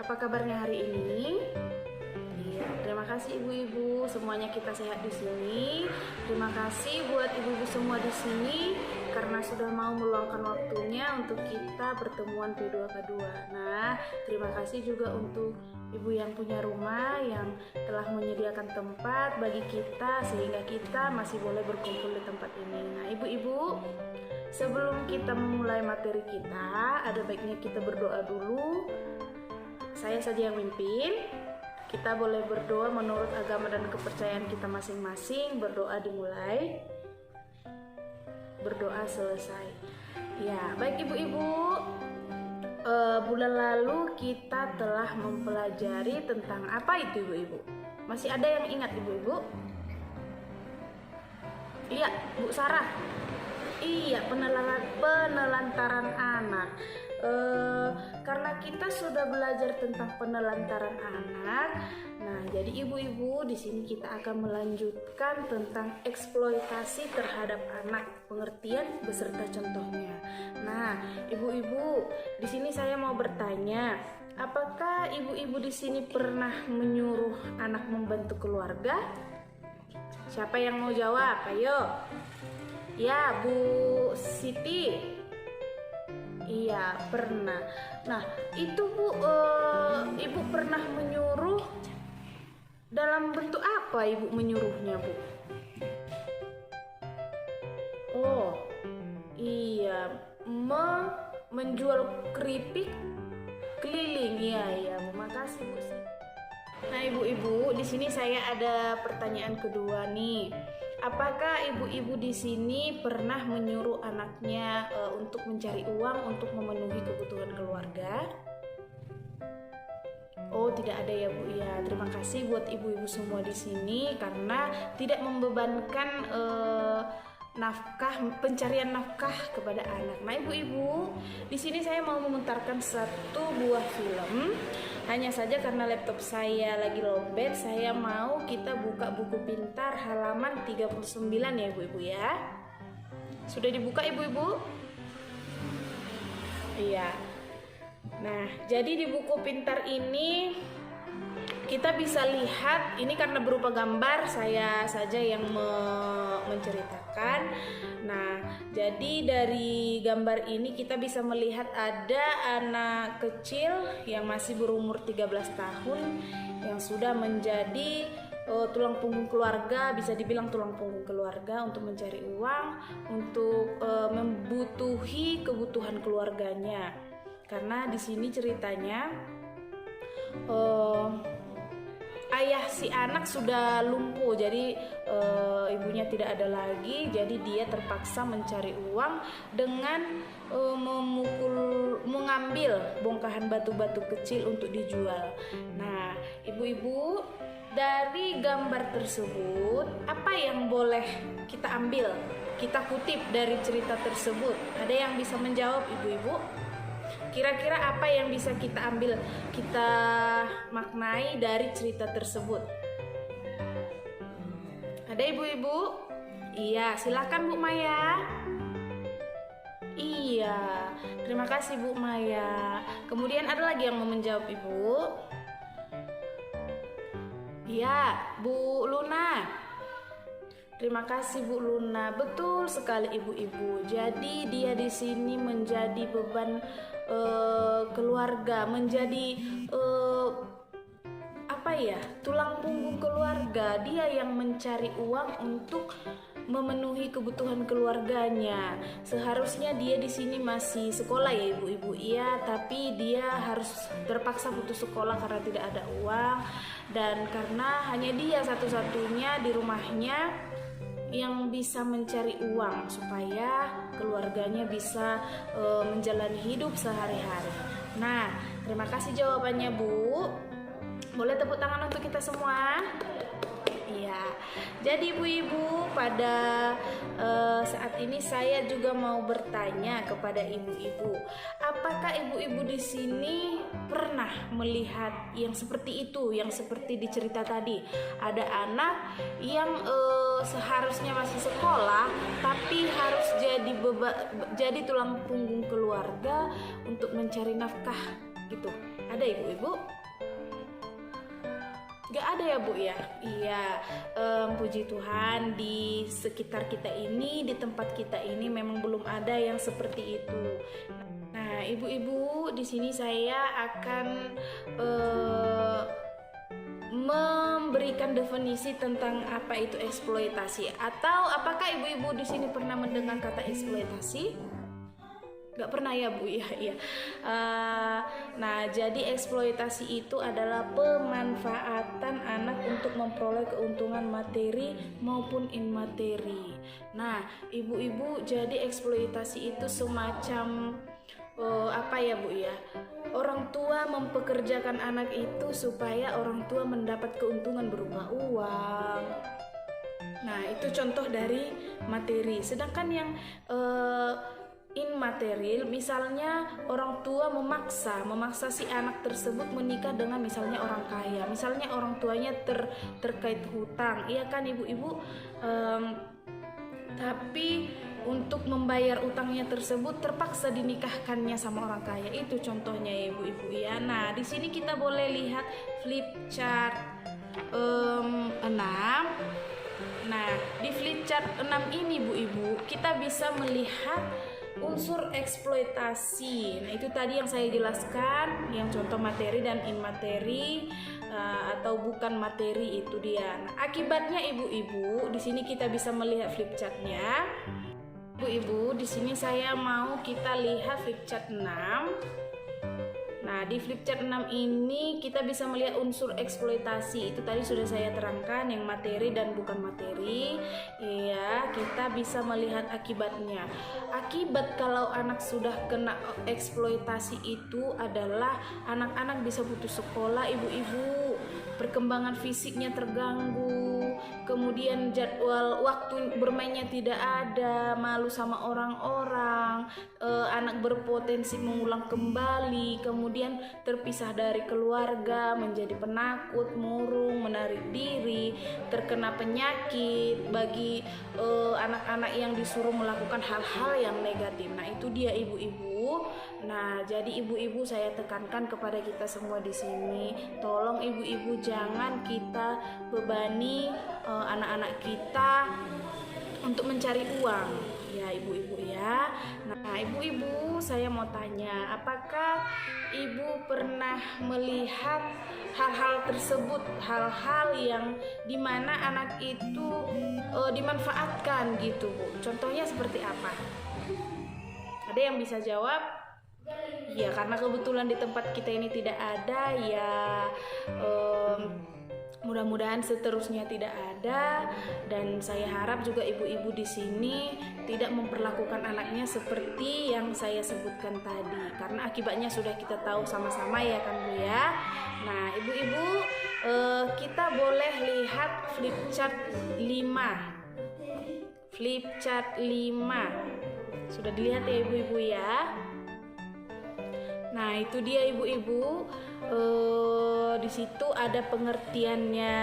Apa kabarnya hari ini? Iya, terima kasih ibu-ibu, semuanya kita sehat di sini. Terima kasih buat ibu-ibu semua di sini karena sudah mau meluangkan waktunya untuk kita pertemuan P2K2. Nah, terima kasih juga untuk ibu yang punya rumah yang telah menyediakan tempat bagi kita sehingga kita masih boleh berkumpul di tempat ini. Nah, ibu-ibu, sebelum kita memulai materi kita, ada baiknya kita berdoa dulu. Saya saja yang mimpin. Kita boleh berdoa menurut agama dan kepercayaan kita masing-masing. Berdoa dimulai, berdoa selesai. Ya, baik ibu-ibu, bulan lalu kita telah mempelajari tentang apa itu ibu-ibu? Masih ada yang ingat ibu-ibu? Iya, Bu Sarah. Iya, penelantaran anak. Karena kita sudah belajar tentang penelantaran anak, nah jadi ibu-ibu di sini kita akan melanjutkan tentang eksploitasi terhadap anak, pengertian beserta contohnya. Nah, ibu-ibu di sini saya mau bertanya, apakah ibu-ibu di sini pernah menyuruh anak membantu keluarga? Siapa yang mau jawab? Ayo. Ya, Bu Siti. Iya, pernah. Nah, itu Bu, Ibu pernah menyuruh dalam bentuk apa Ibu menyuruhnya, Bu? Oh, iya, menjual keripik keliling. Iya, makasih Bu. Nah, ibu-ibu, di sini saya ada pertanyaan kedua nih. Apakah ibu-ibu di sini pernah menyuruh anaknya untuk mencari uang untuk memenuhi kebutuhan keluarga? Oh, tidak ada ya Bu ya. Terima kasih buat ibu-ibu semua di sini karena tidak membebankan pencarian nafkah kepada anak. Nah, ibu-ibu, di sini saya mau memutarkan satu buah film. Hanya saja karena laptop saya lagi lowbat, saya mau kita buka buku pintar halaman 39 ya ibu-ibu ya. Sudah dibuka ibu-ibu? Iya. Nah, jadi di buku pintar ini kita bisa lihat, ini karena berupa gambar, saya saja yang menceritakan. Nah, jadi dari gambar ini kita bisa melihat ada anak kecil yang masih berumur 13 tahun yang sudah menjadi tulang punggung keluarga, bisa dibilang tulang punggung keluarga untuk mencari uang, untuk membutuhi kebutuhan keluarganya. Karena di sini ceritanya ayah si anak sudah lumpuh, jadi ibunya tidak ada lagi, jadi dia terpaksa mencari uang dengan mengambil bongkahan batu-batu kecil untuk dijual. Nah, ibu-ibu, dari gambar tersebut apa yang boleh kita ambil, kita kutip dari cerita tersebut? Ada yang bisa menjawab ibu-ibu? Kira-kira apa yang bisa kita ambil, kita maknai dari cerita tersebut? Ada ibu-ibu? Iya, silakan Bu Maya. Iya, terima kasih Bu Maya. Kemudian ada lagi yang mau menjawab Ibu? Iya, Bu Luna. Terima kasih Bu Luna. Betul sekali ibu-ibu. Jadi dia di sini menjadi beban keluarga, menjadi tulang punggung keluarga. Dia yang mencari uang untuk memenuhi kebutuhan keluarganya. Seharusnya dia di sini masih sekolah ya ibu-ibu. Iya, tapi dia harus terpaksa putus sekolah karena tidak ada uang dan karena hanya dia satu-satunya di rumahnya yang bisa mencari uang supaya keluarganya bisa menjalani hidup sehari-hari. Nah, terima kasih jawabannya Bu. Boleh tepuk tangan untuk kita semua? Iya. Jadi ibu-ibu, pada saat ini saya juga mau bertanya kepada ibu-ibu, apakah ibu-ibu di sini pernah melihat yang seperti itu, yang seperti di cerita tadi? Ada anak yang seharusnya masih sekolah, tapi harus jadi tulang punggung keluarga untuk mencari nafkah gitu. Ada ibu-ibu? Gak ada ya Bu ya? Iya, puji Tuhan di sekitar kita ini, di tempat kita ini memang belum ada yang seperti itu. Nah, ibu-ibu, di sini saya akan memberikan definisi tentang apa itu eksploitasi. Atau apakah ibu-ibu di sini pernah mendengar kata eksploitasi? Gak pernah ya Bu ya, iya. Nah, jadi eksploitasi itu adalah pemanfaatan anak untuk memperoleh keuntungan materi maupun imateri. Nah, ibu-ibu, jadi eksploitasi itu semacam apa ya Bu ya? Orang tua mempekerjakan anak itu supaya orang tua mendapat keuntungan berupa uang. Nah, itu contoh dari materi. Sedangkan yang immaterial, misalnya orang tua memaksa si anak tersebut menikah dengan misalnya orang kaya, misalnya orang tuanya terkait hutang, iya kan ibu-ibu, tapi untuk membayar utangnya tersebut terpaksa dinikahkannya sama orang kaya. Itu contohnya ya ibu-ibu ya. Nah, di sini kita boleh lihat flip chart 6. Nah, di flip chart 6 ini ibu-ibu, kita bisa melihat unsur eksploitasi. Nah, itu tadi yang saya jelaskan, yang contoh materi dan imateri atau bukan materi, itu dia. Nah, akibatnya ibu-ibu, di sini kita bisa melihat flip chartnya. Ibu-ibu, di sini saya mau kita lihat flip chart 6. Nah, di flip chart 6 ini kita bisa melihat unsur eksploitasi. Itu tadi sudah saya terangkan, yang materi dan bukan materi. Iya, kita bisa melihat akibatnya. Akibat kalau anak sudah kena eksploitasi itu adalah anak-anak bisa putus sekolah, ibu-ibu. Perkembangan fisiknya terganggu, kemudian jadwal waktu bermainnya tidak ada, malu sama orang-orang, anak berpotensi mengulang kembali, kemudian terpisah dari keluarga, menjadi penakut, murung, menarik diri, terkena penyakit bagi anak-anak yang disuruh melakukan hal-hal yang negatif. Nah, itu dia ibu-ibu. Nah, jadi ibu-ibu, saya tekankan kepada kita semua di sini, tolong ibu-ibu jangan kita bebani anak-anak kita untuk mencari uang ya ibu-ibu ya. Nah, ibu-ibu, saya mau tanya, apakah ibu pernah melihat hal-hal tersebut, hal-hal yang dimana anak itu dimanfaatkan gitu Bu? Contohnya seperti apa? Ada yang bisa jawab? Ya, karena kebetulan di tempat kita ini tidak ada ya, mudah-mudahan seterusnya tidak ada, dan saya harap juga ibu-ibu di sini tidak memperlakukan anaknya seperti yang saya sebutkan tadi, karena akibatnya sudah kita tahu sama-sama ya kan Bu ya. Nah, ibu-ibu, kita boleh lihat flip chart 5. Flip chart 5 sudah dilihat ya ibu-ibu ya. Nah, itu dia ibu-ibu, di situ ada pengertiannya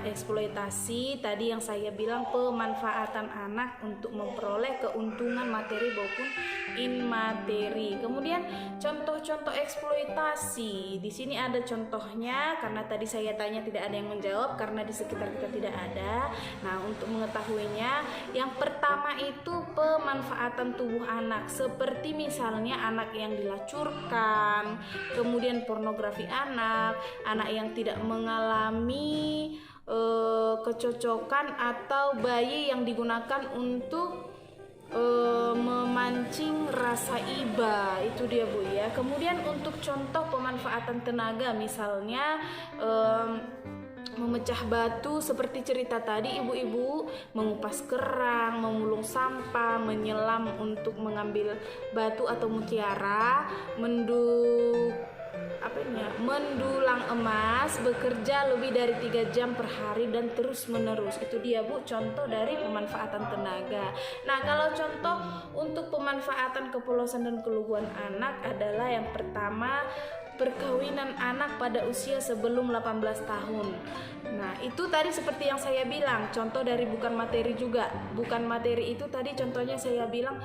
eksploitasi tadi yang saya bilang, pemanfaatan anak untuk memperoleh keuntungan materi maupun imateri. Kemudian contoh-contoh eksploitasi, di sini ada contohnya, karena tadi saya tanya tidak ada yang menjawab karena di sekitar kita tidak ada. Nah, untuk mengetahuinya, yang pertama itu pemanfaatan tubuh anak, seperti misalnya anak yang dilacurkan, kemudian pornografi anak yang tidak mengalami kecocokan, atau bayi yang digunakan untuk memancing rasa iba. Itu dia Bu ya. Kemudian untuk contoh pemanfaatan tenaga, misalnya memecah batu seperti cerita tadi mengupas kerang, memulung sampah, menyelam untuk mengambil batu atau mutiara, mendulang emas, bekerja lebih dari 3 jam per hari dan terus menerus. Itu dia Bu, contoh dari pemanfaatan tenaga. Nah, kalau contoh untuk pemanfaatan kepulosan dan keluhuan anak adalah yang pertama, perkawinan anak pada usia sebelum 18 tahun. Nah, itu tadi seperti yang saya bilang, contoh dari bukan materi juga. Bukan materi itu tadi contohnya saya bilang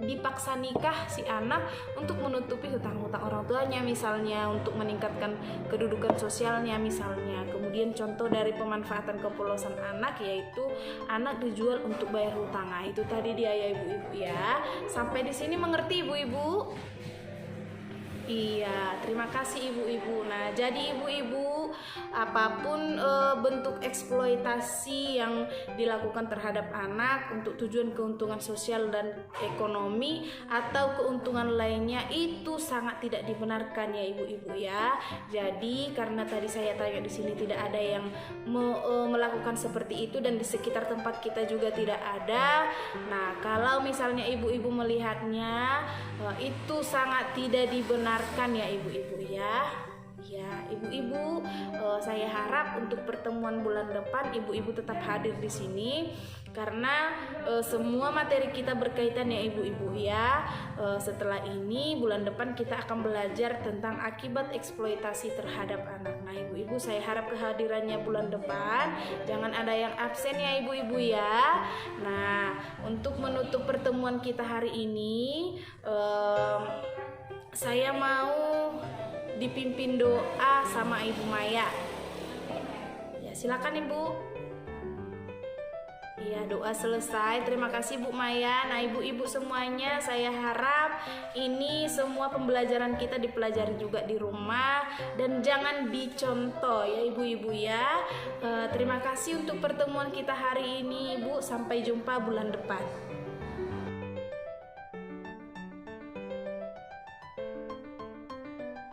dipaksa nikah si anak untuk menutupi hutang-hutang orang tuanya, misalnya untuk meningkatkan kedudukan sosialnya misalnya. Kemudian contoh dari pemanfaatan kepolosan anak, yaitu anak dijual untuk bayar hutang. Nah, itu tadi dia ya ibu-ibu ya. Sampai di sini mengerti ibu-ibu? Iya, terima kasih ibu-ibu. Nah, jadi ibu-ibu, apapun bentuk eksploitasi yang dilakukan terhadap anak untuk tujuan keuntungan sosial dan ekonomi atau keuntungan lainnya, itu sangat tidak dibenarkan ya ibu-ibu ya. Jadi karena tadi saya tanya di sini tidak ada yang melakukan seperti itu dan di sekitar tempat kita juga tidak ada. Nah, kalau misalnya ibu-ibu melihatnya itu sangat tidak dibenarkan ya ibu-ibu ya. Ya ibu-ibu, saya harap untuk pertemuan bulan depan ibu-ibu tetap hadir di sini karena semua materi kita berkaitan ya ibu-ibu ya. Setelah ini bulan depan kita akan belajar tentang akibat eksploitasi terhadap anak. Nah ibu-ibu, saya harap kehadirannya bulan depan, jangan ada yang absen ya ibu-ibu ya. Nah, untuk menutup pertemuan kita hari ini, saya mau dipimpin doa sama Ibu Maya. Ya, silakan Ibu. Iya, doa selesai. Terima kasih Bu Maya. Nah, ibu-ibu semuanya, saya harap ini semua pembelajaran kita dipelajari juga di rumah dan jangan dicontoh ya ibu-ibu ya. Terima kasih untuk pertemuan kita hari ini, Ibu. Sampai jumpa bulan depan.